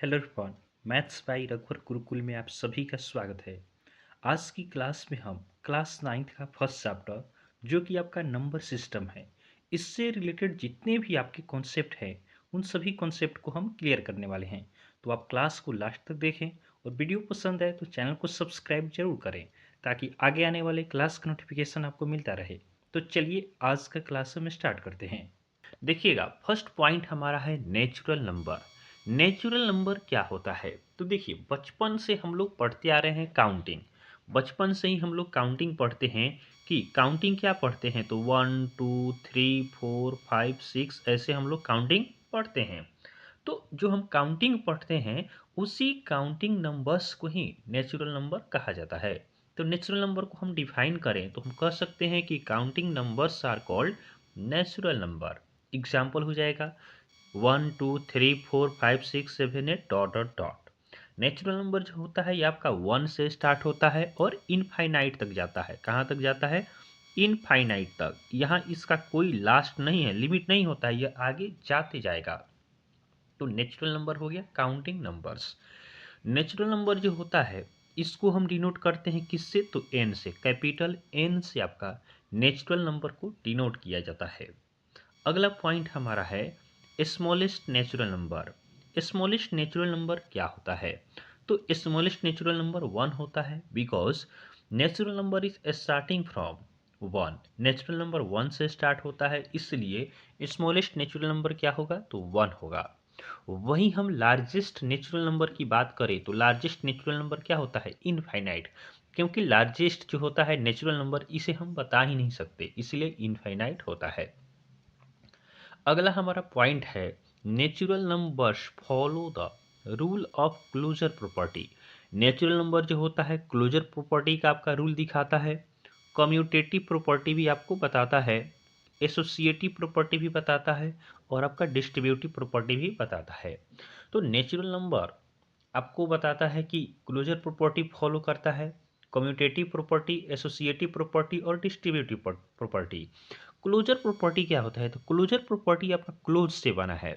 Hello everyone. Maths by रघुवर गुरुकुल में आप सभी का स्वागत है। आज की क्लास में हम क्लास 9th का फर्स्ट चैप्टर जो कि आपका नंबर सिस्टम है, इससे रिलेटेड जितने भी आपके कॉन्सेप्ट हैं उन सभी कॉन्सेप्ट को हम क्लियर करने वाले हैं। तो आप क्लास को लास्ट तक देखें और वीडियो पसंद आए तो चैनल को सब्सक्राइब जरूर करें ताकि आगे आने वाले क्लास का नोटिफिकेशन आपको मिलता रहे। तो चलिए आज का क्लास हम स्टार्ट करते हैं। देखिएगा, फर्स्ट पॉइंट हमारा है नेचुरल नंबर। नेचुरल नंबर क्या होता है? तो देखिए, बचपन से हम लोग पढ़ते आ रहे हैं काउंटिंग। बचपन से ही हम लोग काउंटिंग पढ़ते हैं कि काउंटिंग क्या पढ़ते हैं, तो 1 2 3 4 5 6 ऐसे हम लोग काउंटिंग पढ़ते हैं। तो जो हम काउंटिंग पढ़ते हैं उसी काउंटिंग नंबर्स को ही नेचुरल नंबर कहा जाता है। तो नेचुरल नंबर को हम डिफाइन करें तो हम कह सकते हैं कि counting numbers are called natural number. Example हो जाएगा 1 2 3 4 5 6 7 8 dot dot dot. Natural number जो होता है ये आपका 1 से स्टार्ट होता है और इनफाइनाइट तक जाता है। कहाँ तक जाता है? इनफाइनाइट तक। यहाँ इसका कोई लास्ट नहीं है, लिमिट नहीं होता है, ये आगे जाते जाएगा। तो नेचुरल नंबर हो गया काउंटिंग नंबर्स। नेचुरल नंबर जो होता है इसको हम डिनोट करते हैं किससे? तो एन से। कैपिटल एन से आपका नेचुरल नंबर को डिनोट किया जाता है। अगला पॉइंट हमारा है smallest natural number. Smallest natural number क्या होता है? तो स्मॉलेस्ट नेचुरल नंबर 1 होता है, because natural number is starting from 1। Natural number 1 से स्टार्ट होता है, इसलिए स्मॉलेस्ट नेचुरल नंबर क्या होगा? तो 1 होगा। वहीं हम लार्जेस्ट नेचुरल नंबर की बात करें तो लार्जेस्ट नेचुरल नंबर क्या होता है? इनफाइनाइट। क्योंकि लार्जेस्ट जो होता है नेचुरल नंबर इसे हम बता ही नहीं सकते, इसलिए इनफाइनाइट होता है। अगला हमारा पॉइंट है natural numbers follow the rule of closure property. Natural number जो होता है क्लोजर प्रॉपर्टी का आपका रूल दिखाता है। कम्यूटेटिव प्रॉपर्टी भी आपको बताता है, एसोसिएटिव प्रॉपर्टी भी बताता है और आपका डिस्ट्रीब्यूटिव प्रॉपर्टी भी बताता है। तो नेचुरल नंबर आपको बताता है कि क्लोजर प्रॉपर्टी फॉलो करता है, कम्यूटेटिव प्रॉपर्टी, एसोसिएटिव प्रॉपर्टी और डिस्ट्रीब्यूटिव प्रॉपर्टी। क्लोजर प्रॉपर्टी क्या होता है? तो क्लोजर प्रॉपर्टी आपका क्लोज से बना है।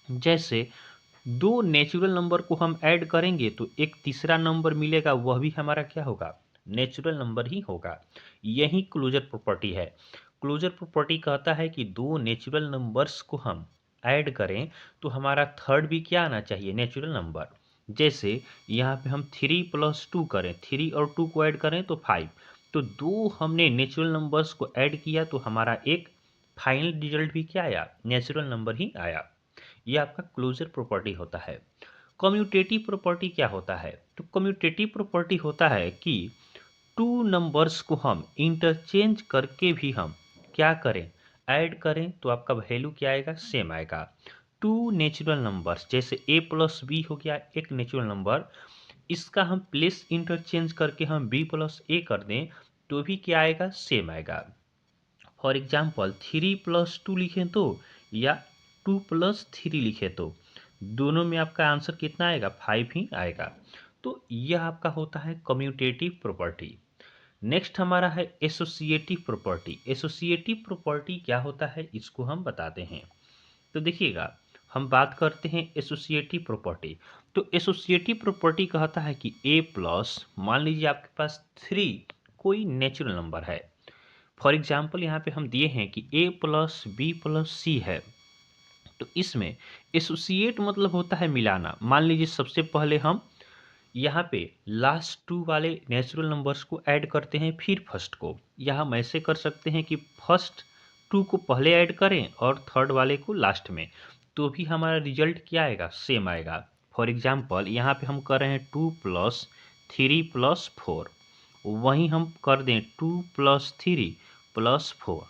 जैसे दो नेचुरल नंबर को हम ऐड करेंगे तो एक तीसरा नंबर मिलेगा, वह भी हमारा क्या होगा? नेचुरल नंबर ही होगा। यही क्लोजर प्रॉपर्टी है। क्लोजर प्रॉपर्टी कहता है कि दो नेचुरल नंबर्स को हम ऐड करें तो हमारा थर्ड भी क्या आना चाहिए? Natural number. जैसे यहाँ पे हम 3 + 2 करें, 3 और 2 को ऐड करें तो 5। तो दो हमने नेचुरल नंबर्स को ऐड किया तो हमारा एक फाइनल रिजल्ट भी क्या आया? नेचुरल नंबर ही आया। ये आपका क्लोजर प्रॉपर्टी होता है। कम्यूटेटिव प्रॉपर्टी क्या होता है? तो कम्यूटेटिव प्रॉपर्टी होता है कि टू नंबर्स को हम इंटरचेंज करके भी हम क्या करें? ऐड करें तो आपका वैल्यू क्या आएगा? सेम आएगा। टू नेचुरल नंबर्स जैसे a + b हो गया एक नेचुरल नंबर, इसका हम प्लेस इंटरचेंज करके हम b + a कर दें तो भी क्या आएगा? सेम आएगा। फॉर एग्जाम्पल 3 + 2 लिखें तो या 2 + 3 लिखें तो दोनों में आपका आंसर कितना आएगा? 5 ही आएगा। तो यह आपका होता है कम्यूटेटिव प्रॉपर्टी। नेक्स्ट हमारा है एसोसिएटिव प्रॉपर्टी। एसोसिएटिव प्रॉपर्टी क्या होता है इसको हम बताते हैं। तो देखिएगा, हम बात करते हैं एसोसिएटिव प्रॉपर्टी। तो एसोसिएटिव प्रॉपर्टी कहता है कि a+ मान लीजिए आपके पास 3 कोई नेचुरल नंबर है। फॉर एग्जाम्पल यहाँ पे हम दिए हैं कि a + b + c है। तो इसमें एसोसिएट मतलब होता है मिलाना। मान लीजिए सबसे पहले हम यहाँ पे लास्ट 2 वाले नेचुरल नंबर्स को ऐड करते हैं, फिर फर्स्ट को। या हम ऐसे कर सकते हैं कि फर्स्ट 2 को पहले ऐड करें और थर्ड वाले को लास्ट में, तो भी हमारा रिजल्ट क्या आएगा? सेम आएगा। फॉर एग्जाम्पल यहाँ पे हम कर रहे हैं 2 + 3 + 4, वहीं हम कर दें 2 + 3 + 4,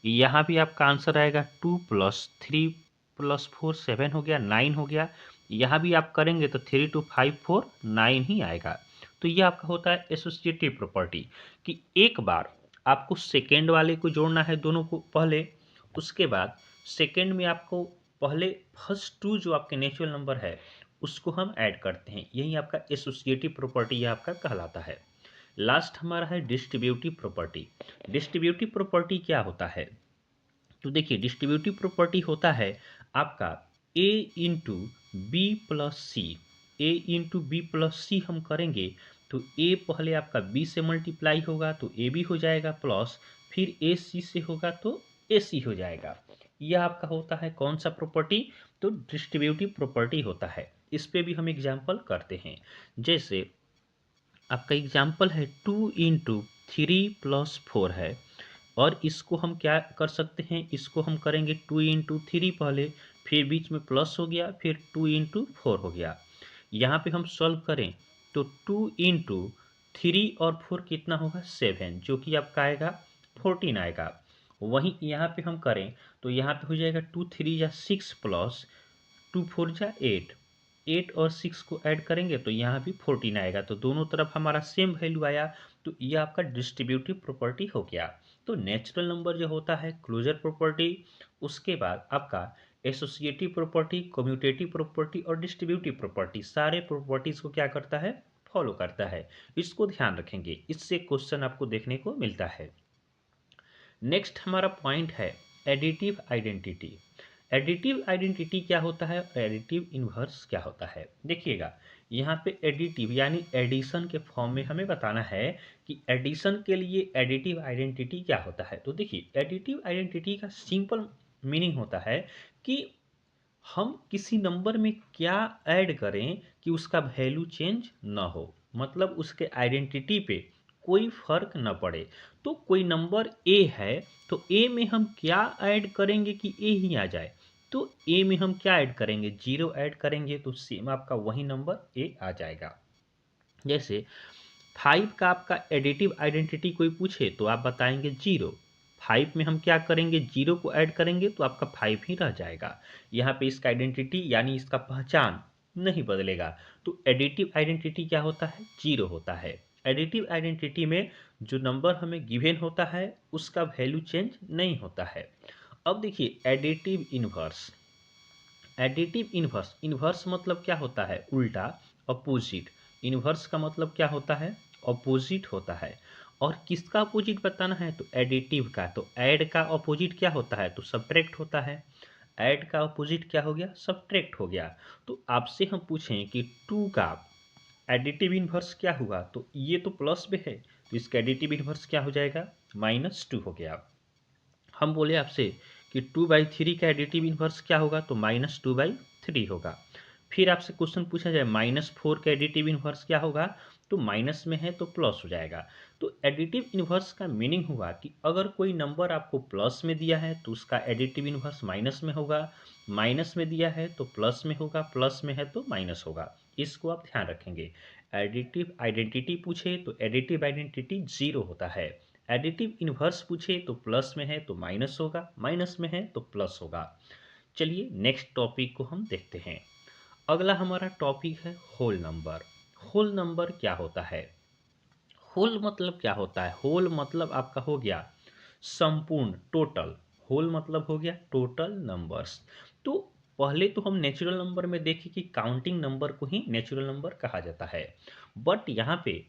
यहाँ भी आपका आंसर आएगा 2 + 3 + 4 7 हो गया, 9 हो गया। यहाँ भी आप करेंगे तो 3 2 5 4 9 ही आएगा। तो ये आपका होता है एसोसिएटिव प्रॉपर्टी कि एक बार आपको सेकेंड वाले को जोड़ना है दोनों को पहले, उसके बाद सेकेंड में आपको पहले फर्स्ट 2 जो आपके नेचुरल नंबर है उसको हम ऐड करते हैं। यही आपका एसोसिएटिव प्रॉपर्टी आपका कहलाता है। लास्ट हमारा है डिस्ट्रीब्यूटिव प्रॉपर्टी। डिस्ट्रीब्यूटिव प्रॉपर्टी क्या होता है? तो देखिए, डिस्ट्रीब्यूटिव प्रॉपर्टी होता है आपका a B plus C, A into B plus C हम करेंगे तो ए पहले आपका बी से मल्टीप्लाई होगा तो ए बी हो जाएगा, प्लस फिर ए सी से होगा तो ए सी हो जाएगा। यह आपका होता है कौन सा प्रॉपर्टी, तो डिस्ट्रीब्यूटिव प्रॉपर्टी होता है। इस पे भी हम एग्जाम्पल करते हैं। जैसे आपका एग्जाम्पल है 2 × 3 + 4 है, और इसको हम क्या कर सकते हैं, इसको हम करेंगे 2 × 3 पहले, फिर बीच में प्लस हो गया, फिर 2 × 4 हो गया। यहाँ पे हम सॉल्व करें तो 2 × 3 और 4 कितना होगा 7, जो कि आपका आएगा 14 आएगा। वहीं यहाँ पे हम करें तो यहाँ पे हो जाएगा 2 × 3 = 6 प्लस 2 × 4 = 8, 8 और 6 को ऐड करेंगे तो यहाँ भी 14 आएगा। तो दोनों तरफ हमारा सेम वैल्यू आया, तो ये आपका डिस्ट्रीब्यूटिव प्रॉपर्टी हो गया। तो नेचुरल नंबर जो होता है क्लोजर प्रॉपर्टी, उसके बाद आपका एसोसिएटिव प्रॉपर्टी, कम्यूटेटिव प्रॉपर्टी और डिस्ट्रीब्यूटिव प्रॉपर्टी, सारे प्रॉपर्टीज को क्या करता है, फॉलो करता है। इसको ध्यान रखेंगे, इससे क्वेश्चन आपको देखने को मिलता है। नेक्स्ट हमारा पॉइंट है एडिटिव आइडेंटिटी। एडिटिव आइडेंटिटी क्या होता है, एडिटिव इन्वर्स क्या होता है। देखिएगा यहाँ पे एडिटिव यानी एडिशन के फॉर्म में हमें बताना है कि एडिशन के लिए एडिटिव आइडेंटिटी क्या होता है। तो देखिए एडिटिव आइडेंटिटी का सिंपल मीनिंग होता है कि हम किसी नंबर में क्या ऐड करें कि उसका वैल्यू चेंज ना हो, मतलब उसके आइडेंटिटी पे कोई फर्क ना पड़े। तो कोई नंबर ए है तो ए में हम क्या ऐड करेंगे कि ए ही आ जाए, तो ए में हम क्या ऐड करेंगे, 0 ऐड करेंगे तो सेम आपका वही नंबर ए आ जाएगा। जैसे 5 का आपका एडिटिव आइडेंटिटी कोई पूछे तो आप बताएंगे 0, 5 में हम क्या करेंगे 0 को ऐड करेंगे तो आपका 5 ही रह जाएगा। यहाँ पे इसका आइडेंटिटी यानी इसका पहचान नहीं बदलेगा। तो एडिटिव आइडेंटिटी क्या होता है, 0 होता है। एडिटिव आइडेंटिटी में जो नंबर हमें गिवन होता है उसका वैल्यू चेंज नहीं होता है। अब देखिए additive inverse, additive inverse, inverse मतलब क्या होता है, उल्टा, अपोजिट। इन्वर्स का मतलब क्या होता है, अपोजिट होता है। और किसका अपोजिट बताना है, तो एडिटिव का। तो ऐड का अपोजिट क्या होता है, तो सब्ट्रैक्ट होता है। ऐड का अपोजिट क्या हो गया, सब्ट्रैक्ट हो गया। तो आपसे हम पूछें कि 2 का एडिटिव इन्वर्स क्या हुआ, तो ये तो प्लस में है तो इसका एडिटिव इन्वर्स क्या हो जाएगा, -2 हो गया। हम बोले आपसे कि 2/3 का एडिटिव इन्वर्स क्या होगा, तो -2/3 होगा। फिर आपसे क्वेश्चन पूछा जाए -4 का एडिटिव इन्वर्स क्या होगा, तो माइनस में है तो प्लस हो जाएगा। तो एडिटिव इन्वर्स का मीनिंग हुआ कि अगर कोई नंबर आपको प्लस में दिया है तो उसका एडिटिव इन्वर्स माइनस में होगा, माइनस में दिया है तो प्लस में होगा, प्लस में है तो माइनस होगा। इसको आप ध्यान रखेंगे। एडिटिव आइडेंटिटी पूछे तो एडिटिव आइडेंटिटी 0 होता है। एडिटिव इन्वर्स पूछे तो प्लस में है तो माइनस होगा, माइनस में है तो प्लस होगा। चलिए नेक्स्ट टॉपिक को हम देखते हैं। अगला हमारा टॉपिक है होल नंबर। होल नंबर क्या होता है, होल मतलब क्या होता है, होल मतलब आपका हो गया संपूर्ण, टोटल। होल मतलब हो गया टोटल नंबर्स। तो पहले तो हम नेचुरल नंबर में देखें कि काउंटिंग नंबर को ही नेचुरल नंबर कहा जाता है, बट यहाँ पे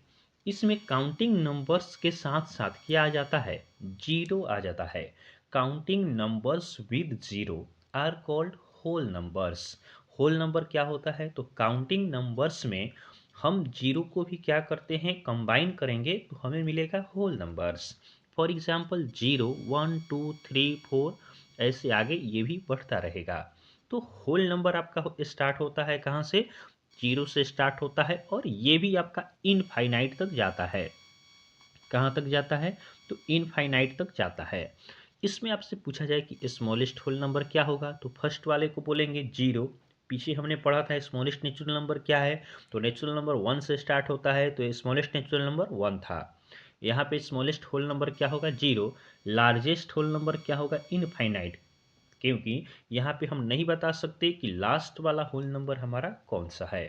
इसमें काउंटिंग नंबर्स के साथ साथ क्या आ जाता है, जीरो आ जाता है। Counting numbers with zero are called whole numbers. Whole number क्या होता है, तो काउंटिंग नंबर्स में हम जीरो को भी क्या करते हैं, कंबाइन करेंगे तो हमें मिलेगा होल नंबर्स। फॉर एग्जाम्पल 0, 1, 2, 3, 4 ऐसे आगे ये भी बढ़ता रहेगा। तो होल नंबर आपका स्टार्ट होता है कहाँ से, जीरो से स्टार्ट होता है और ये भी आपका इनफाइनाइट तक जाता है। कहाँ तक जाता है, तो इनफाइनाइट तक जाता है। इसमें आपसे पूछा जाए कि स्मॉलेस्ट होल नंबर क्या होगा, तो फर्स्ट वाले को बोलेंगे 0। पीछे हमने पढ़ा था स्मॉलेस्ट नेचुरल नंबर क्या है, तो नेचुरल नंबर 1 से स्टार्ट होता है, तो स्मॉलेस्ट नेचुरल नंबर 1 था। यहाँ पे स्मॉलेस्ट होल नंबर क्या होगा, 0। लार्जेस्ट होल नंबर क्या होगा, इनफाइनाइट, क्योंकि यहाँ पे हम नहीं बता सकते कि लास्ट वाला होल नंबर हमारा कौन सा है।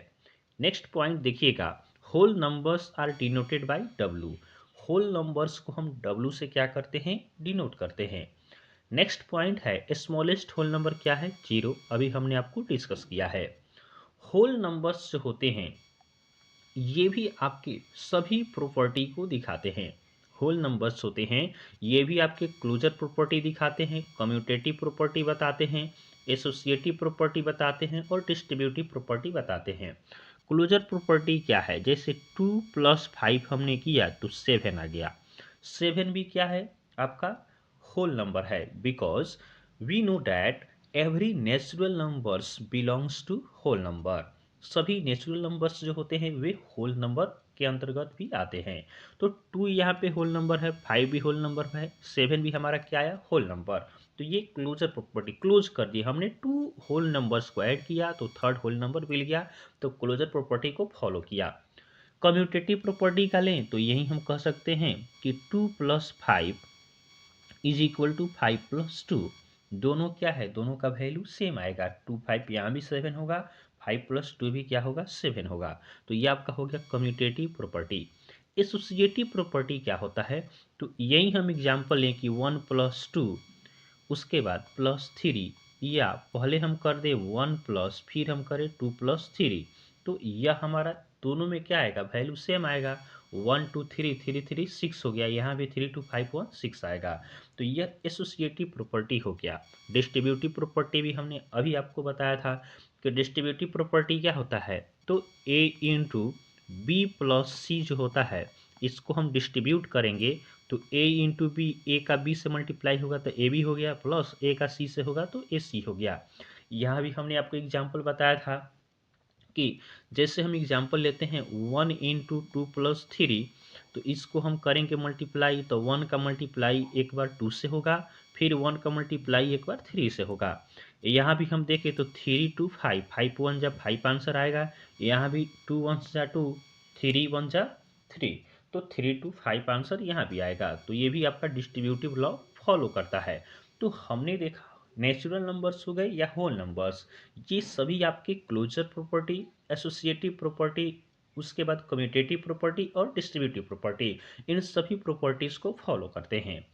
नेक्स्ट पॉइंट देखिएगा, whole numbers are denoted by W. Whole numbers को हम डब्लू से क्या करते हैं, डिनोट करते हैं। नेक्स्ट पॉइंट है स्मॉलेस्ट होल नंबर क्या है, 0, अभी हमने आपको डिस्कस किया है। होल नंबर्स जो होते हैं ये भी आपके सभी प्रॉपर्टी को दिखाते हैं। होल नंबर्स होते हैं ये भी आपके क्लोजर प्रॉपर्टी दिखाते हैं, कम्यूटेटिव प्रॉपर्टी बताते हैं, एसोसिएटिव प्रॉपर्टी बताते हैं और डिस्ट्रीब्यूटिव प्रॉपर्टी बताते हैं। क्लोजर प्रॉपर्टी क्या है, जैसे 2 + 5 हमने किया तो 7 आ गया। 7 भी क्या है, आपका होल नंबर है, because we know that every natural numbers belongs to whole number. सभी नेचुरल नंबर्स जो होते हैं वे होल नंबर के अंतर्गत भी आते हैं। तो 2 यहाँ पे होल नंबर है, 5 भी होल नंबर है, 7 भी हमारा क्या आया, होल नंबर। तो ये क्लोजर प्रॉपर्टी क्लोज कर दी हमने, 2 होल नंबर्स को ऐड किया तो थर्ड होल नंबर मिल गया, तो क्लोजर प्रॉपर्टी को फॉलो किया। कम्यूटेटिव प्रॉपर्टी का लें तो यही हम कह सकते हैं कि 2 + 5 = 5 + 2। दोनों क्या है, दोनों का वैल्यू सेम आएगा। 2 5 यहाँ भी 7 होगा, 5 + 2 भी क्या होगा, 7 होगा। तो ये आपका हो गया कम्यूटेटिव प्रॉपर्टी। एसोसिएटिव प्रॉपर्टी क्या होता है, तो यही हम एग्जांपल लें कि 1 + 2 उसके बाद +3, या पहले हम कर दे 1 प्लस फिर हम करें 2 + 3, तो यह हमारा दोनों में क्या आएगा, वैल्यू सेम आएगा। 1 2 3 3 3 6 हो गया, यहाँ भी 3 2 5 1 6 आएगा। तो यह एसोसिएटिव प्रॉपर्टी हो गया। डिस्ट्रीब्यूटिव प्रॉपर्टी भी हमने अभी आपको बताया था कि डिस्ट्रीब्यूटिव प्रॉपर्टी क्या होता है, तो A × B + C जो होता है इसको हम डिस्ट्रीब्यूट करेंगे तो A × B, A का B से मल्टीप्लाई होगा तो A भी हो गया, प्लस A का C से होगा तो AC हो गया। यहाँ भी हमने आपको एग्जाम्पल बताया था कि जैसे हम एग्जाम्पल लेते हैं 1 × 2 + 3, तो इसको हम करेंगे मल्टीप्लाई, तो 1 का मल्टीप्लाई एक बार 2 से होगा, फिर 1 का मल्टीप्लाई एक बार 3 से होगा। यहाँ भी हम देखें तो 3 2 5, 5 1 जा 5 आंसर आएगा। यहाँ भी 2 1 जा 2, 3 1 जा 3, तो 3 2 5 आंसर यहाँ भी आएगा। तो ये भी आपका डिस्ट्रीब्यूटिव लॉ फॉलो करता है। तो हमने देखा नेचुरल नंबर्स हो गए या होल नंबर्स, ये सभी आपके क्लोजर प्रॉपर्टी, एसोसिएटिव प्रॉपर्टी, उसके बाद कम्यूटेटिव प्रॉपर्टी और डिस्ट्रीब्यूटिव प्रॉपर्टी, इन सभी प्रॉपर्टीज को फॉलो करते हैं।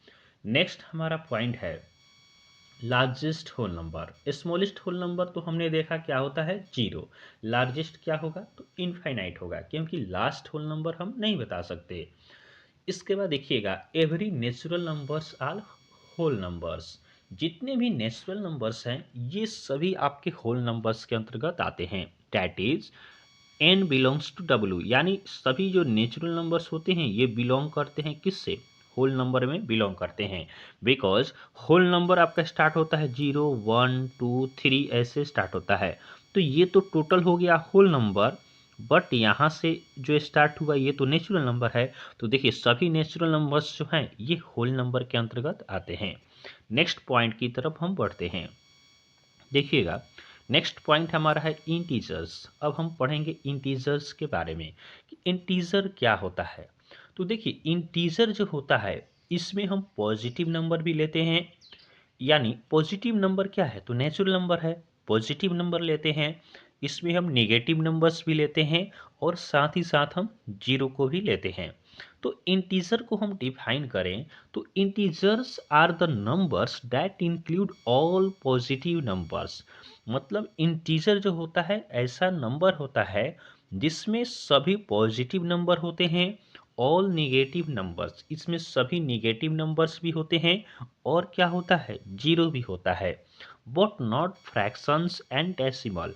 नेक्स्ट हमारा पॉइंट है largest whole number. Smallest whole number तो हमने देखा क्या होता है, 0। लार्जेस्ट क्या होगा, तो इनफाइनाइट होगा, क्योंकि लास्ट होल नंबर हम नहीं बता सकते। इसके बाद देखिएगा every natural numbers are whole numbers. जितने भी नेचुरल नंबर्स हैं ये सभी आपके होल नंबर्स के अंतर्गत आते हैं। That is n belongs to w, यानी सभी जो नेचुरल नंबर्स होते हैं ये बिलोंग करते हैं किससे, होल नंबर में बिलोंग करते हैं। बिकॉज होल नंबर आपका स्टार्ट होता है 0 1 2 3 ऐसे स्टार्ट होता है। तो ये तो टोटल हो गया होल नंबर, बट यहाँ से जो स्टार्ट हुआ ये तो नेचुरल नंबर है। तो देखिए सभी नेचुरल नंबर्स जो हैं ये होल नंबर के अंतर्गत आते हैं। नेक्स्ट पॉइंट की तरफ हम बढ़ते हैं। देखिएगा नेक्स्ट पॉइंट हमारा है इंटीजर्स। अब हम पढ़ेंगे इंटीजर्स के बारे में कि इंटीजर क्या होता है। तो देखिए इंटीजर जो होता है इसमें हम पॉजिटिव नंबर भी लेते हैं, यानी पॉजिटिव नंबर क्या है, तो नेचुरल नंबर है, पॉजिटिव नंबर लेते हैं। इसमें हम नेगेटिव नंबर्स भी लेते हैं और साथ ही साथ हम जीरो को भी लेते हैं। तो इंटीजर को हम डिफाइन करें तो integers are the numbers that include all positive numbers. मतलब इंटीजर जो होता है ऐसा नंबर होता है जिसमें सभी पॉजिटिव नंबर होते हैं, ऑल निगेटिव नंबर्स, इसमें सभी निगेटिव नंबर्स भी होते हैं, और क्या होता है, जीरो भी होता है। But not fractions and decimal.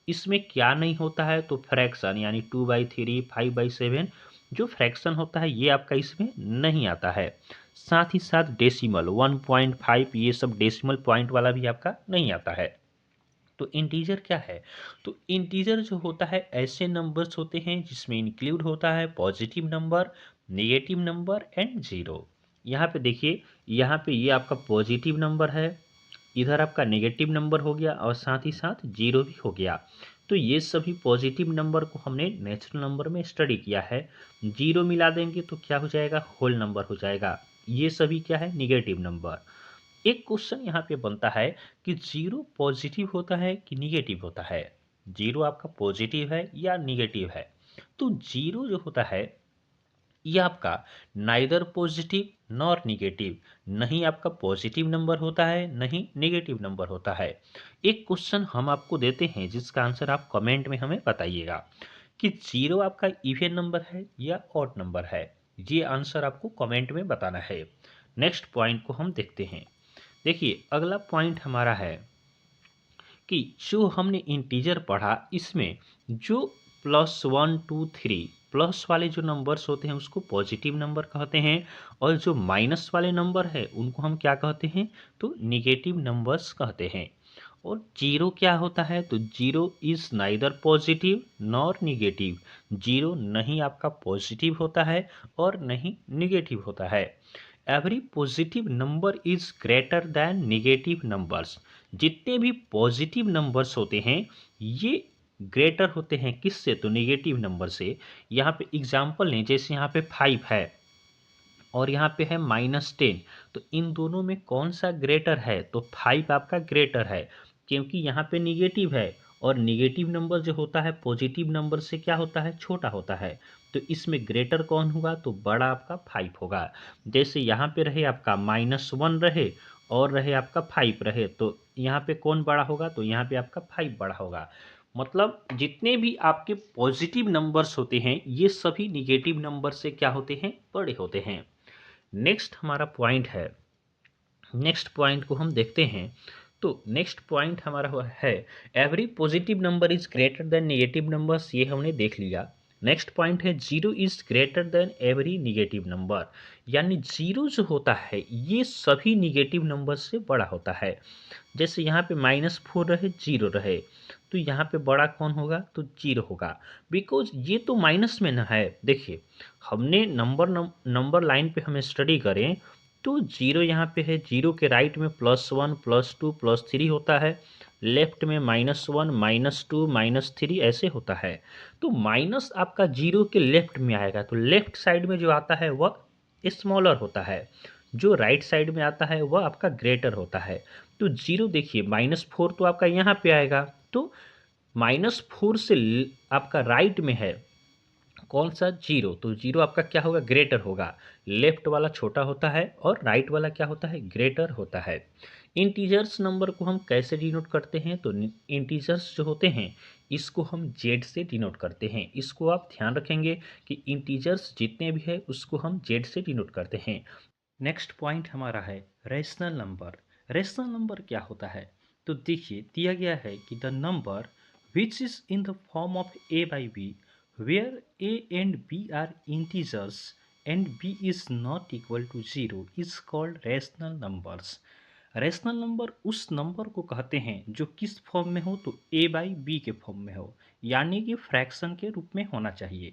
इसमें क्या नहीं होता है, तो फ्रैक्शन यानी 2/3 5/7 जो फ्रैक्शन होता है ये आपका इसमें नहीं आता है। साथ ही साथ डेसिमल 1.5 ये सब डेसिमल पॉइंट वाला भी आपका नहीं आता है। तो इंटीजर क्या है, तो इंटीजर जो होता है ऐसे नंबर्स होते हैं जिसमें इंक्लूड होता है positive number, negative number and zero. यहाँ पे देखिए, यहाँ पे ये आपका पॉजिटिव नंबर है, इधर आपका नेगेटिव नंबर हो गया और साथ ही साथ जीरो भी हो गया। तो ये सभी पॉजिटिव नंबर को हमने नेचुरल नंबर में स्टडी किया है। जीरो मिला देंगे तो क्या हो जाएगा, होल नंबर हो जाएगा। ये सभी क्या है, निगेटिव नंबर। एक क्वेश्चन यहाँ पे बनता है कि जीरो पॉजिटिव होता है कि निगेटिव होता है, जीरो आपका पॉजिटिव है या निगेटिव है। तो जीरो जो होता है ये आपका नाइदर पॉजिटिव नॉर निगेटिव, नहीं आपका पॉजिटिव नंबर होता है नहीं निगेटिव नंबर होता है। एक क्वेश्चन हम आपको देते हैं जिसका आंसर आप कमेंट में हमें बताइएगा कि जीरो आपका इवन नंबर है या ऑड नंबर है। ये आंसर आपको कमेंट में बताना है। नेक्स्ट पॉइंट को हम देखते हैं। देखिए अगला पॉइंट हमारा है कि जो हमने इंटीजर पढ़ा इसमें जो +1 2 3 प्लस वाले जो नंबर्स होते हैं उसको पॉजिटिव नंबर कहते हैं, और जो माइनस वाले नंबर है उनको हम क्या कहते हैं, तो निगेटिव नंबर्स कहते हैं। और जीरो क्या होता है, तो zero is neither positive nor negative. Zero नहीं आपका पॉजिटिव होता है और नहीं निगेटिव होता है। Every positive number is greater than negative numbers. जितने भी पॉजिटिव नंबर्स होते हैं ये ग्रेटर होते हैं किससे, तो निगेटिव नंबर से। यहाँ पे एग्जाम्पल लें, जैसे यहाँ पे 5 है और यहाँ पे है -10, तो इन दोनों में कौन सा ग्रेटर है, तो 5 आपका ग्रेटर है, क्योंकि यहाँ पे निगेटिव है और निगेटिव नंबर जो होता है पॉजिटिव नंबर से क्या होता है, छोटा होता है। तो इसमें ग्रेटर कौन होगा, तो बड़ा आपका 5 होगा। जैसे यहाँ पे रहे आपका -1 रहे और रहे आपका 5 रहे, तो यहाँ पे कौन बड़ा होगा, तो यहाँ पे आपका 5 बड़ा होगा। मतलब जितने भी आपके पॉजिटिव नंबर्स होते हैं ये सभी निगेटिव नंबर से क्या होते हैं, बड़े होते हैं। नेक्स्ट हमारा पॉइंट है, नेक्स्ट पॉइंट को हम देखते हैं। तो नेक्स्ट पॉइंट हमारा है every positive number is greater than negative numbers, ये हमने देख लिया। नेक्स्ट पॉइंट है zero is greater than every negative number, यानी जीरो जो होता है ये सभी निगेटिव नंबर से बड़ा होता है। जैसे यहाँ पे -4 रहे, जीरो रहे, तो यहाँ पे बड़ा कौन होगा, तो जीरो होगा, बिकॉज ये तो माइनस में ना है। देखिए हमने नंबर लाइन पे हमें स्टडी करें तो जीरो यहाँ पे है, जीरो के राइट में +1 +2 +3 होता है, लेफ्ट में -1 -2 -3 ऐसे होता है। तो माइनस आपका जीरो के लेफ्ट में आएगा, तो लेफ्ट साइड में जो आता है वह स्मॉलर होता है, जो राइट साइड में आता है वह आपका ग्रेटर होता है। तो जीरो देखिए -4 तो आपका यहाँ पे आएगा, तो -4 से आपका राइट में है कौन सा, जीरो, तो जीरो आपका क्या होगा, ग्रेटर होगा। लेफ्ट वाला छोटा होता है और राइट वाला क्या होता है, ग्रेटर होता है। इंटीजर्स नंबर को हम कैसे डिनोट करते हैं, तो इंटीजर्स जो होते हैं इसको हम जेड से डिनोट करते हैं। इसको आप ध्यान रखेंगे कि इंटीजर्स जितने भी है उसको हम जेड से डिनोट करते हैं। नेक्स्ट पॉइंट हमारा है रेशनल नंबर। रेशनल नंबर क्या होता है, तो देखिए दिया गया है कि the number which is in the form of a by b where a and b are integers and b is not equal to 0 is called rational numbers। Rational number उस नंबर को कहते हैं जो किस फॉर्म में हो, तो a by B के फॉर्म में हो, यानी कि फ्रैक्शन के रूप में होना चाहिए।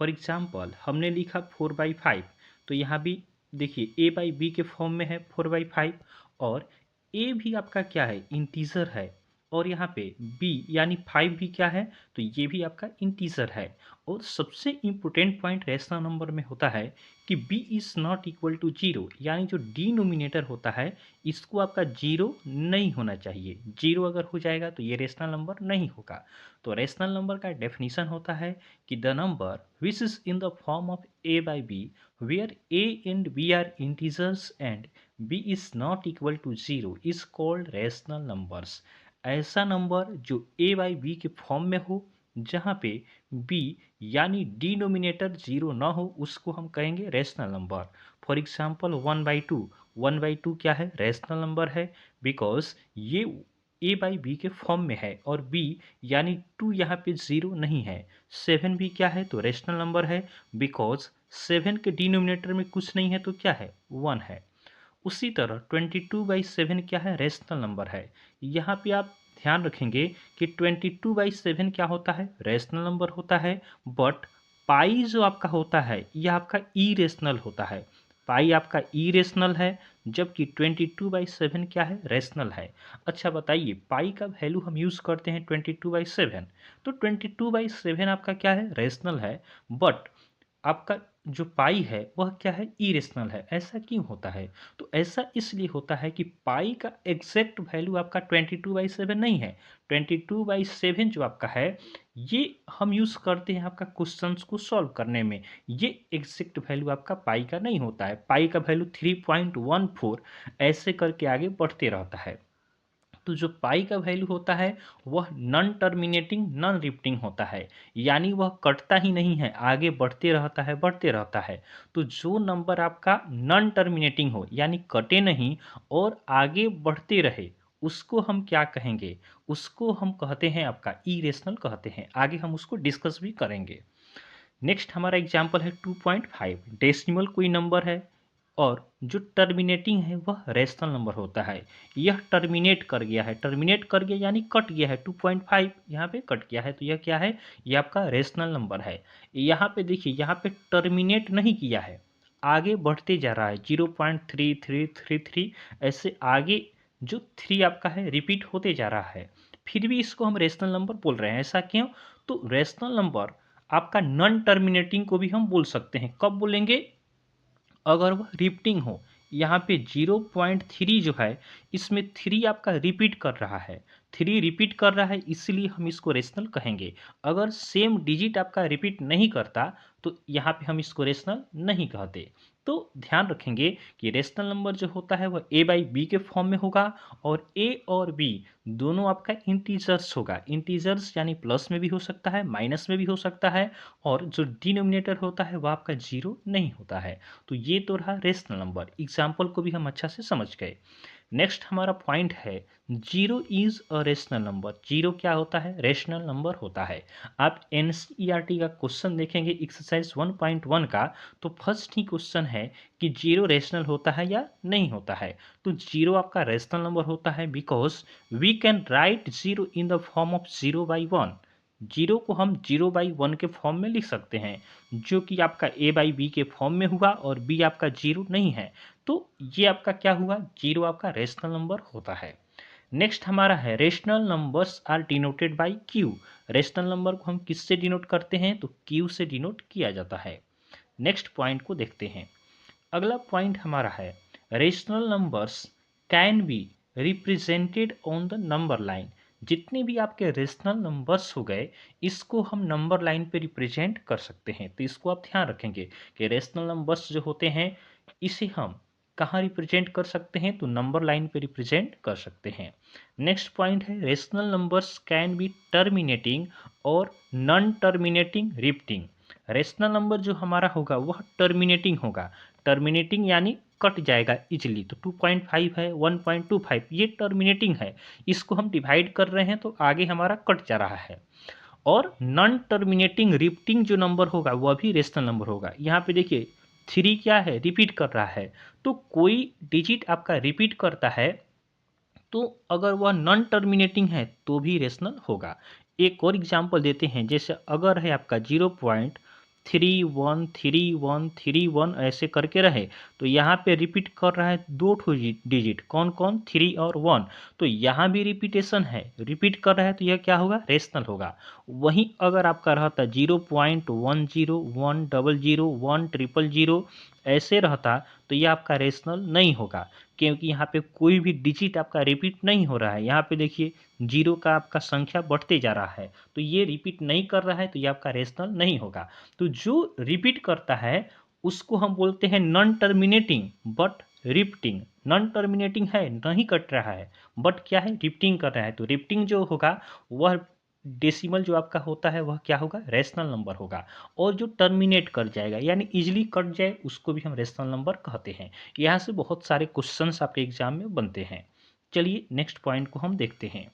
फॉर एग्जाम्पल हमने लिखा 4/5, तो यहाँ भी देखिए a बाई बी के फॉर्म में है 4/5, और a भी आपका क्या है, इंटीजर है, और यहाँ पे b यानी 5 भी क्या है, तो ये भी आपका इंटीजर है। और सबसे इम्पोर्टेंट पॉइंट रेशनल नंबर में होता है कि b is not equal to 0, यानी जो डिनोमिनेटर होता है इसको आपका जीरो नहीं होना चाहिए। जीरो अगर हो जाएगा तो ये रेशनल नंबर नहीं होगा। तो रेशनल नंबर का डेफिनेशन होता है कि the number which is in the form of a by b where a and b are integers and b is not equal to 0 is called rational numbers। ऐसा number जो a by b के form में हो जहाँ पे b यानी denominator zero ना हो उसको हम कहेंगे रेशनल नंबर। फॉर एग्जाम्पल 1/2, 1/2 क्या है, रेशनल नंबर है, बिकॉज ये a बाई बी के फॉर्म में है और b यानी 2 यहाँ पे जीरो नहीं है। 7 भी क्या है, तो रेशनल नंबर है, बिकॉज 7 के डिनोमिनेटर में कुछ नहीं है तो क्या है, 1 है। उसी तरह 22/7 क्या है, रेशनल नंबर है। यहाँ पे आप ध्यान रखेंगे कि 22/7 क्या होता है, रेशनल नंबर होता है, बट पाई जो आपका होता है यह आपका इरेशनल होता है। पाई आपका इरेशनल है, जबकि 22/7 क्या है, रेशनल है। अच्छा बताइए पाई का वैल्यू हम यूज़ करते हैं 22/7, तो 22/7 आपका क्या है, रेशनल है, बट आपका जो पाई है वह क्या है, इरेशनल है। ऐसा क्यों होता है, तो ऐसा इसलिए होता है कि पाई का एग्जैक्ट वैल्यू आपका 22/7 नहीं है। 22/7 जो आपका है ये हम यूज़ करते हैं आपका क्वेश्चंस को सॉल्व करने में। ये एग्जैक्ट वैल्यू आपका पाई का नहीं होता है। पाई का वैल्यू 3.14 ऐसे करके आगे बढ़ते रहता है। तो जो पाई का वैल्यू होता है वह नॉन टर्मिनेटिंग नॉन रिपीटिंग होता है, यानी वह कटता ही नहीं है, आगे बढ़ते रहता है बढ़ते रहता है। तो जो नंबर आपका नॉन टर्मिनेटिंग हो यानी कटे नहीं और आगे बढ़ते रहे उसको हम क्या कहेंगे, उसको हम कहते हैं आपका इरेशनल कहते हैं। आगे हम उसको डिस्कस भी करेंगे। नेक्स्ट हमारा एग्जाम्पल है 2.5। डेसिमल कोई नंबर है और जो टर्मिनेटिंग है वह रेशनल नंबर होता है। यह टर्मिनेट कर गया है, टर्मिनेट कर गया यानी कट गया है, 2.5 यहाँ पे कट गया है, तो यह क्या है, यह आपका रेशनल नंबर है। यहाँ पे देखिए, यहाँ पे टर्मिनेट नहीं किया है, आगे बढ़ते जा रहा है, 0.3333 ऐसे आगे जो 3 आपका है रिपीट होते जा रहा है, फिर भी इसको हम रेशनल नंबर बोल रहे हैं। ऐसा क्यों, तो रेशनल नंबर आपका नॉन टर्मिनेटिंग को भी हम बोल सकते हैं। कब बोलेंगे, अगर वह रिपीटिंग हो। यहाँ पे 0.3 जो है इसमें 3 आपका रिपीट कर रहा है, 3 रिपीट कर रहा है, इसलिए हम इसको रेशनल कहेंगे। अगर सेम डिजिट आपका रिपीट नहीं करता तो यहाँ पे हम इसको रेशनल नहीं कहते। तो ध्यान रखेंगे कि रेशनल नंबर जो होता है वह a बाई बी के फॉर्म में होगा, और a और b दोनों आपका इंटीजर्स होगा। इंटीजर्स यानी प्लस में भी हो सकता है, माइनस में भी हो सकता है, और जो डिनोमिनेटर होता है वह आपका जीरो नहीं होता है। तो ये तो रहा रेशनल नंबर, एग्जाम्पल को भी हम अच्छा से समझ गए। नेक्स्ट हमारा पॉइंट है, zero is a rational number. Zero क्या होता है, रेशनल नंबर होता है। आप एनसीईआरटी का क्वेश्चन देखेंगे एक्सरसाइज 1.1 का, तो फर्स्ट ही क्वेश्चन है कि जीरो रेशनल होता है या नहीं होता है। तो जीरो आपका रेशनल नंबर होता है because we can write zero in the form of 0/1। Zero को हम 0/1 के फॉर्म में लिख सकते हैं, जो कि आपका a बाई बी के फॉर्म में हुआ, और b आपका जीरो नहीं है, तो ये आपका क्या हुआ, जीरो आपका रेशनल नंबर होता है। नेक्स्ट हमारा है, rational numbers are denoted by Q. Rational number को हम किससे डिनोट करते हैं, तो क्यू से डिनोट किया जाता है। नेक्स्ट पॉइंट को देखते हैं। अगला पॉइंट हमारा है, rational numbers can be represented on the number line. जितने भी आपके रेशनल नंबर्स हो गए, इसको हम नंबर लाइन पे रिप्रेजेंट कर सकते हैं। तो इसको आप ध्यान रखेंगे कि रेशनल नंबर्स जो होते हैं इसे हम कहाँ रिप्रेजेंट कर सकते हैं, तो नंबर लाइन पे रिप्रेजेंट कर सकते हैं। नेक्स्ट पॉइंट है, rational numbers can be terminating और non terminating repeating. Rational number जो हमारा होगा वह टर्मिनेटिंग होगा, टर्मिनेटिंग यानी कट जाएगा इजिली। तो 2.5 है, 1.25 ये टर्मिनेटिंग है, इसको हम डिवाइड कर रहे हैं तो आगे हमारा कट जा रहा है। और नॉन टर्मिनेटिंग रिपीटिंग जो नंबर होगा वह भी रेशनल नंबर होगा। यहाँ पे देखिए 3 क्या है, रिपीट कर रहा है, तो कोई डिजिट आपका रिपीट करता है तो अगर वह नॉन टर्मिनेटिंग है तो भी रेशनल होगा। एक और एग्जांपल देते हैं, जैसे अगर है आपका 0.313131 ऐसे करके रहे, तो यहाँ पे रिपीट कर रहा है दो ठो डिजिट, कौन कौन, 3 और 1, तो यहाँ भी रिपीटेशन है, रिपीट कर रहा है, तो यह क्या होगा, रेशनल होगा। वहीं अगर आपका रहता 0.1010001000 ऐसे रहता तो यह आपका रेशनल नहीं होगा, क्योंकि यहाँ पे कोई भी डिजिट आपका रिपीट नहीं हो रहा है। यहाँ पे देखिए जीरो का आपका संख्या बढ़ते जा रहा है, तो ये रिपीट नहीं कर रहा है, तो ये आपका रेशनल नहीं होगा। तो जो रिपीट करता है उसको हम बोलते हैं non terminating but repeating. Non terminating है, नहीं कट रहा है, बट क्या है, रिपीटिंग कर रहा है। तो रिपीटिंग जो होगा वह डेसिमल जो आपका होता है वह क्या होगा, रेशनल नंबर होगा। और जो टर्मिनेट कर जाएगा यानी इजिली कट जाए उसको भी हम रेशनल नंबर कहते हैं। यहाँ से बहुत सारे क्वेश्चंस आपके एग्जाम में बनते हैं। चलिए नेक्स्ट पॉइंट को हम देखते हैं।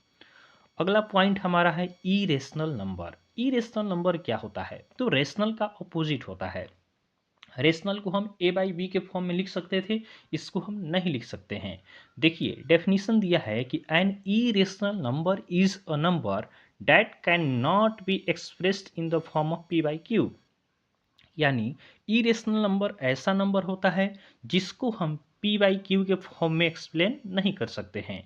अगला पॉइंट हमारा है इरेशनल नंबर। इरेशनल नंबर क्या होता है, तो रेशनल का अपोजिट होता है। रेशनल को हम a बाई बी के फॉर्म में लिख सकते थे, इसको हम नहीं लिख सकते हैं। देखिए डेफिनेशन दिया है कि an irrational number is a number that can not be expressed in the form of p by Q. यानी इरेशनल नंबर ऐसा नंबर होता है जिसको हम p बाई क्यू के फॉर्म में एक्सप्लेन नहीं कर सकते हैं।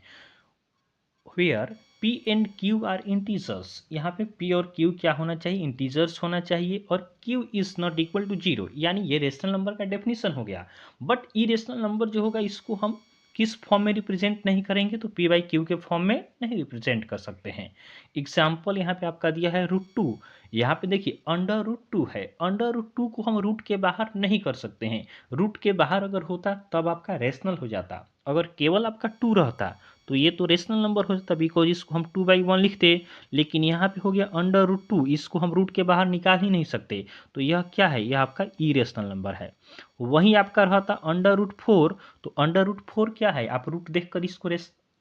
Where p and q are integers. यहाँ पे p और q क्या होना चाहिए, इंटीजर्स होना चाहिए, और q is not equal to zero. यानी ये रेशनल नंबर का डेफिनेशन हो गया। बट इरेशनल नंबर जो होगा इसको हम किस फॉर्म में रिप्रेजेंट नहीं करेंगे, तो p बाई क्यू के फॉर्म में नहीं रिप्रेजेंट कर सकते हैं। एग्जाम्पल यहाँ पे आपका दिया है √2। यहाँ पे देखिए अंडर √2 है, अंडर √2 को हम रूट के बाहर नहीं कर सकते हैं। रूट के बाहर अगर होता तब आपका रेशनल हो जाता, अगर केवल आपका 2 रहता तो ये तो रेशनल नंबर हो जाता, बिकॉज इसको हम 2/1 लिखते। लेकिन यहाँ पे हो गया अंडर √2, इसको हम रूट के बाहर निकाल ही नहीं सकते, तो यह क्या है, यह आपका इरेशनल नंबर है। वहीं आपका रहता अंडर √4, तो अंडर √4 क्या है, आप रूट देखकर इसको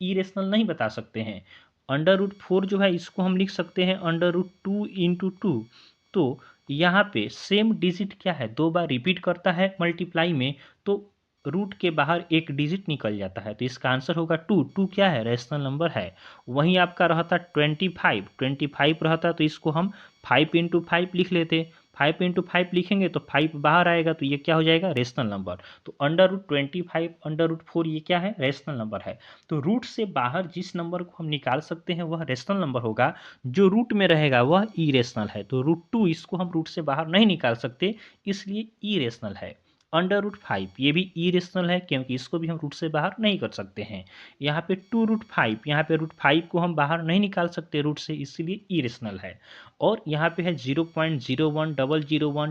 इरेशनल नहीं बता सकते हैं। √4 जो है इसको हम लिख सकते हैं √2 इंटू 2। तो यहाँ पे सेम डिजिट क्या है, 2 बार रिपीट करता है मल्टीप्लाई में, तो रूट के बाहर एक डिजिट निकल जाता है, तो इसका आंसर होगा 2। 2 क्या है, रेशनल नंबर है। वहीं आपका रहता 25, 25 रहता तो इसको हम 5 इंटू 5 लिख लेते। 5 इंटू 5 लिखेंगे तो 5 बाहर आएगा, तो ये क्या हो जाएगा, रेशनल नंबर। तो √25 √4 ये क्या है, रेशनल नंबर है। तो रूट से बाहर जिस नंबर को हम निकाल सकते हैं वह रेशनल नंबर होगा, जो रूट में रहेगा वह इरेशनल है। तो √2 इसको हम रूट से बाहर नहीं निकाल सकते, इसलिए इरेशनल है। √5 ये भी इरेशनल है, क्योंकि इसको भी हम रूट से बाहर नहीं कर सकते हैं। यहाँ पे 2√5, यहाँ पे √5 को हम बाहर नहीं निकाल सकते रूट से, इसलिए इरेशनल है। और यहाँ पे है 0.01, 001,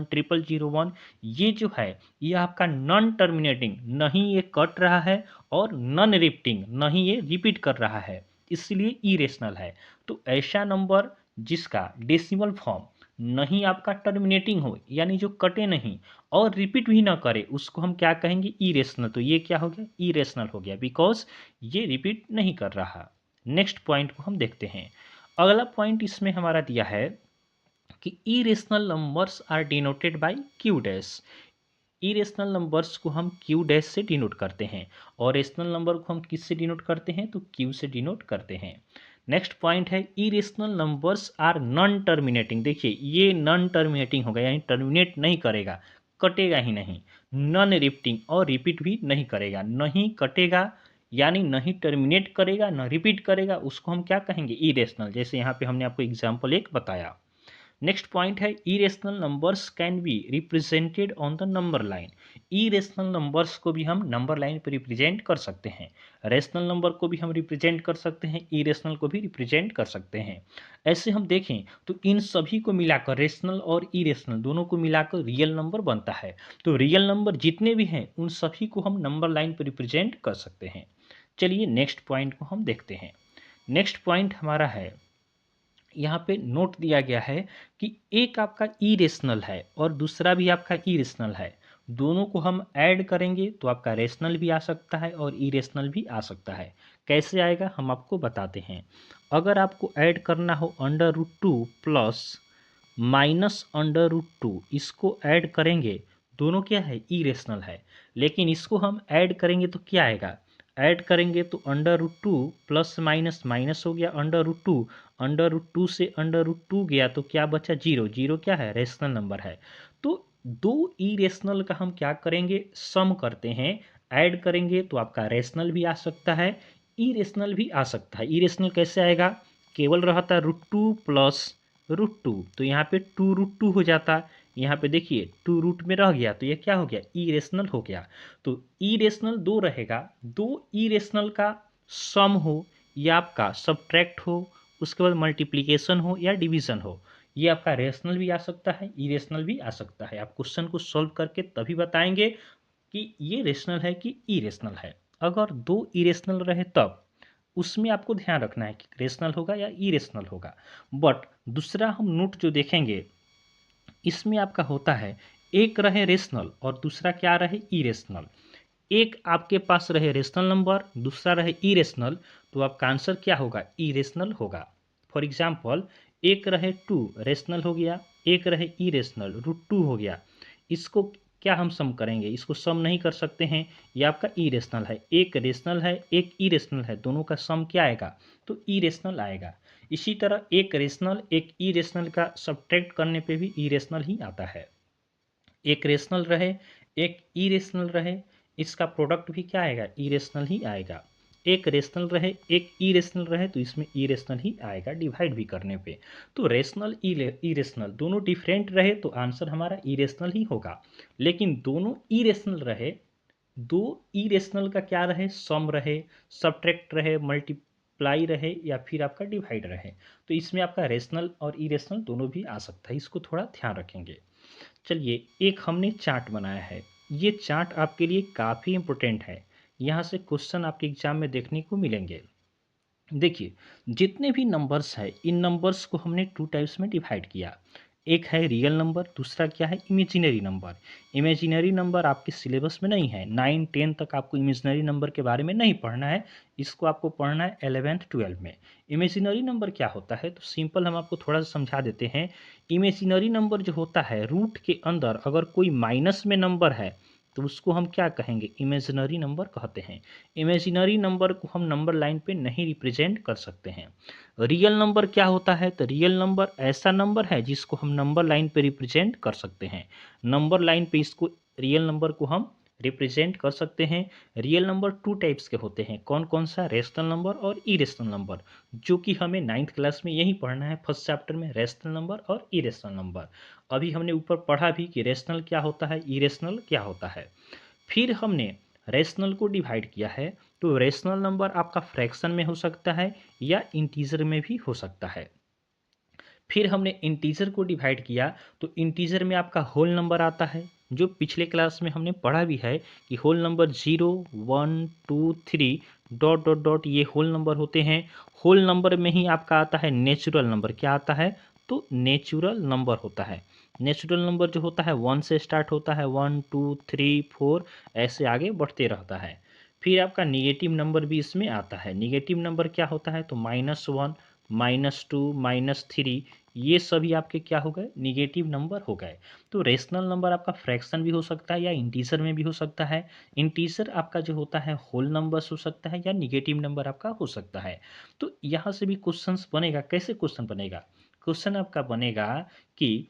0001, ये जो है ये आपका नॉन टर्मिनेटिंग, नहीं ये कट रहा है, और नॉन रिपीटिंग, नहीं ये रिपीट कर रहा है, इसलिए इरेशनल है। तो ऐसा नंबर जिसका डेसिमल फॉर्म नहीं आपका टर्मिनेटिंग हो, यानी जो कटे नहीं और रिपीट भी ना करे, उसको हम क्या कहेंगे, इरेशनल। तो ये क्या हो गया, इरेशनल हो गया, बिकॉज ये रिपीट नहीं कर रहा। नेक्स्ट पॉइंट को हम देखते हैं। अगला पॉइंट इसमें हमारा दिया है कि irrational numbers are denoted by Q dash. Irrational numbers को हम क्यू डैश से डिनोट करते हैं, और रेशनल नंबर को हम किस से डिनोट करते हैं, तो क्यू से डिनोट करते हैं। नेक्स्ट पॉइंट है irrational numbers are non terminating. देखिए ये नॉन टर्मिनेटिंग होगा, यानी टर्मिनेट नहीं करेगा, कटेगा ही नहीं। नॉन रिपीटिंग, और रिपीट भी नहीं करेगा, नहीं कटेगा यानी नहीं टर्मिनेट करेगा, न रिपीट करेगा, उसको हम क्या कहेंगे, इरेशनल। जैसे यहाँ पे हमने आपको एग्जाम्पल एक बताया। नेक्स्ट पॉइंट है irrational numbers can be represented on the number line. Irrational numbers को भी हम नंबर लाइन पर रिप्रेजेंट कर सकते हैं। रेशनल नंबर को भी हम रिप्रेजेंट कर सकते हैं, इरेशनल को भी रिप्रेजेंट कर सकते हैं। ऐसे हम देखें तो इन सभी को मिलाकर, रेशनल और इरेशनल दोनों को मिलाकर रियल नंबर बनता है। तो रियल नंबर जितने भी हैं उन सभी को हम नंबर लाइन पर रिप्रेजेंट कर सकते हैं। चलिए नेक्स्ट पॉइंट को हम देखते हैं। नेक्स्ट पॉइंट हमारा है, यहाँ पे नोट दिया गया है कि एक आपका इरेशनल है और दूसरा भी आपका इरेशनल है, दोनों को हम ऐड करेंगे तो आपका रेशनल भी आ सकता है और इरेशनल भी आ सकता है। कैसे आएगा हम आपको बताते हैं। अगर आपको ऐड करना हो √2 प्लस माइनस √2, इसको ऐड करेंगे, दोनों क्या है, इरेशनल है, लेकिन इसको हम ऐड करेंगे तो क्या आएगा, ऐड करेंगे तो √2 प्लस माइनस माइनस हो गया √2, √2 से √2 गया तो क्या बचा, 0। 0 क्या है, रेशनल नंबर है। तो दो इरेशनल का हम क्या करेंगे, सम करते हैं, ऐड करेंगे तो आपका रेशनल भी आ सकता है, इरेशनल भी आ सकता है। इरेशनल कैसे आएगा, केवल रहता √2 प्लस √2, तो यहाँ पे 2√2 हो जाता। यहाँ पे देखिए 2 रूट में रह गया, तो ये क्या हो गया, इरेशनल हो गया। तो इरेशनल दो रहेगा, दो इरेशनल का सम हो या आपका सब्ट्रैक्ट हो, उसके बाद मल्टीप्लिकेशन हो या डिवीजन हो, ये आपका रेशनल भी आ सकता है, इरेशनल भी आ सकता है। आप क्वेश्चन को सॉल्व करके तभी बताएंगे कि ये रेशनल है कि इरेशनल है। अगर दो इरेशनल रहे तब उसमें आपको ध्यान रखना है कि रेशनल होगा या इरेशनल होगा। बट दूसरा हम नोट जो देखेंगे, इसमें आपका होता है एक रहे रेशनल और दूसरा क्या रहे, इरेशनल। एक आपके पास रहे रेशनल नंबर, दूसरा रहे इरेशनल, तो आपका आंसर क्या होगा, इरेशनल होगा। फॉर एग्जाम्पल एक रहे 2 रेशनल हो गया, एक रहे इरेशनल √2 हो गया, इसको क्या हम सम करेंगे, इसको सम नहीं कर सकते हैं, ये आपका इरेशनल है। एक रेशनल है एक इरेशनल है, दोनों का सम क्या आएगा, तो इरेशनल आएगा। इसी तरह एक रेशनल एक इरेशनल का सब्ट्रैक्ट करने पे भी इरेशनल ही आता है। एक रेशनल रहे एक इरेशनल रहे, इसका प्रोडक्ट भी क्या आएगा, इरेशनल ही आएगा। एक रेशनल रहे एक इरेशनल रहे, तो इसमें इरेशनल ही आएगा डिवाइड भी करने पे। तो रेशनल इरेशनल दोनों डिफरेंट रहे तो आंसर हमारा इरेशनल ही होगा। लेकिन दोनों इरेशनल रहे, दो इरेशनल का क्या रहे, सम रहे, सब्ट्रैक्ट रहे, मल्टीप्लाई रहे या फिर आपका डिवाइड रहे, तो इसमें आपका रेशनल और इरेशनल दोनों भी आ सकता है, इसको थोड़ा ध्यान रखेंगे। चलिए एक हमने चार्ट बनाया है, ये चार्ट आपके लिए काफ़ी इम्पोर्टेंट है, यहाँ से क्वेश्चन आपके एग्जाम में देखने को मिलेंगे। देखिए जितने भी नंबर्स हैं इन नंबर्स को हमने 2 टाइप्स में डिवाइड किया। एक है रियल नंबर, दूसरा क्या है इमेजिनरी नंबर। इमेजिनरी नंबर आपके सिलेबस में नहीं है, 9-10 तक आपको इमेजिनरी नंबर के बारे में नहीं पढ़ना है, इसको आपको पढ़ना है 11th-12 में। इमेजिनरी नंबर क्या होता है, तो सिंपल हम आपको थोड़ा सा समझा देते हैं। इमेजिनरी नंबर जो होता है, रूट के अंदर अगर कोई माइनस में नंबर है तो उसको हम क्या कहेंगे, इमेजिनरी नंबर कहते हैं। इमेजिनरी नंबर को हम नंबर लाइन पे नहीं रिप्रेजेंट कर सकते हैं। रियल नंबर क्या होता है, तो रियल नंबर ऐसा नंबर है जिसको हम नंबर लाइन पे रिप्रेजेंट कर सकते हैं। नंबर लाइन पे इसको रियल नंबर को हम रिप्रेजेंट कर सकते हैं। रियल नंबर टू टाइप्स के होते हैं, कौन कौन सा, रेशनल नंबर और इरेशनल नंबर, जो कि हमें 9th क्लास में यही पढ़ना है फर्स्ट चैप्टर में, रेशनल नंबर और इरेशनल नंबर। अभी हमने ऊपर पढ़ा भी कि रेशनल क्या होता है, इरेशनल क्या होता है। फिर हमने रेशनल को डिवाइड किया है, तो रेशनल नंबर आपका फ्रैक्शन में हो सकता है या इंटीजर में भी हो सकता है। फिर हमने इंटीजर को डिवाइड किया, तो इंटीजर में आपका होल नंबर आता है, जो पिछले क्लास में हमने पढ़ा भी है कि whole number 0, 1, 2, 3 dot dot dot ये होल नंबर होते हैं। होल नंबर में ही आपका आता है नेचुरल नंबर, क्या आता है, तो नेचुरल नंबर होता है। नेचुरल नंबर जो होता है 1 से स्टार्ट होता है, 1, 2, 3, 4 ऐसे आगे बढ़ते रहता है। फिर आपका निगेटिव नंबर भी इसमें आता है। निगेटिव नंबर क्या होता है, तो -1, -2, -3 ये सभी आपके क्या हो गए, निगेटिव नंबर हो गए। तो रेशनल नंबर आपका फ्रैक्शन भी हो सकता है या इंटीजर में भी हो सकता है। इंटीजर आपका जो होता है होल नंबर्स हो सकता है या निगेटिव नंबर आपका हो सकता है। तो यहाँ से भी क्वेश्चंस बनेगा, कैसे क्वेश्चन बनेगा, क्वेश्चन आपका बनेगा कि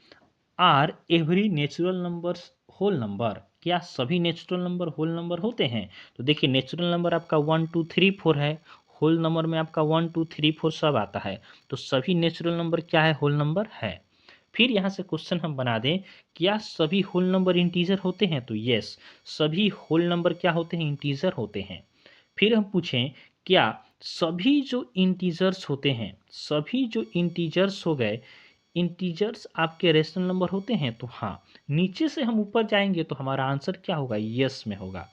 are every natural numbers whole number, क्या सभी नेचुरल नंबर होल नंबर होते हैं। तो देखिए नेचुरल नंबर आपका 1, 2, 3, 4 है, होल नंबर में आपका 1, 2, 3, 4 सब आता है, तो सभी नेचुरल नंबर क्या है, होल नंबर है। फिर यहाँ से क्वेश्चन हम बना दें, क्या सभी होल नंबर इंटीजर होते हैं, तो यस, सभी होल नंबर क्या होते हैं, इंटीजर होते हैं। फिर हम पूछें, क्या सभी जो इंटीजर्स होते हैं, सभी जो इंटीजर्स हो गए, इंटीजर्स आपके रेशनल नंबर होते हैं, तो हाँ, नीचे से हम ऊपर जाएंगे तो हमारा आंसर क्या होगा, यस में होगा।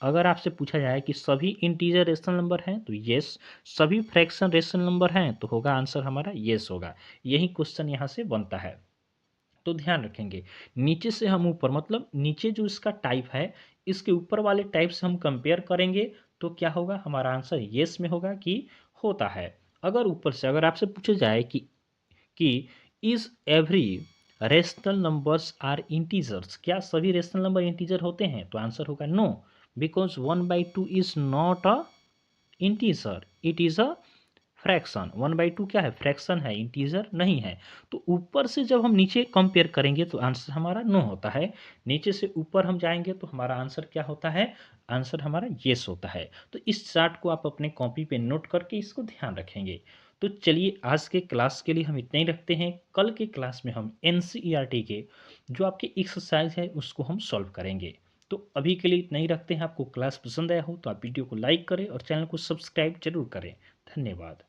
अगर आपसे पूछा जाए कि सभी इंटीजर रेशनल नंबर हैं, तो यस, सभी फ्रैक्शन रेशनल नंबर हैं, तो होगा आंसर हमारा यस होगा। यही क्वेश्चन यहाँ से बनता है। तो ध्यान रखेंगे, नीचे से हम ऊपर, मतलब नीचे जो इसका टाइप है, इसके ऊपर वाले टाइप से हम कंपेयर करेंगे, तो क्या होगा, हमारा आंसर यस में होगा कि होता है। अगर ऊपर से अगर आपसे पूछा जाए कि is every rational numbers are integers, क्या सभी रेशनल नंबर इंटीजर होते हैं, तो आंसर होगा no, because 1/2 is not a integer, it is a fraction. 1/2 क्या है, फ्रैक्शन है, इंटीजर नहीं है। तो ऊपर से जब हम नीचे कंपेयर करेंगे तो आंसर हमारा नो होता है, नीचे से ऊपर हम जाएंगे तो हमारा आंसर क्या होता है, आंसर हमारा येस होता है। तो इस चार्ट को आप अपने कॉपी पे नोट करके इसको ध्यान रखेंगे। तो चलिए आज के क्लास के लिए हम इतना ही रखते हैं, कल के क्लास में हम एनसीईआरटी के जो आपके एक्सरसाइज है उसको हम सॉल्व करेंगे। तो अभी के लिए इतना ही रखते हैं। आपको क्लास पसंद आया हो तो आप वीडियो को लाइक करें और चैनल को सब्सक्राइब जरूर करें। धन्यवाद।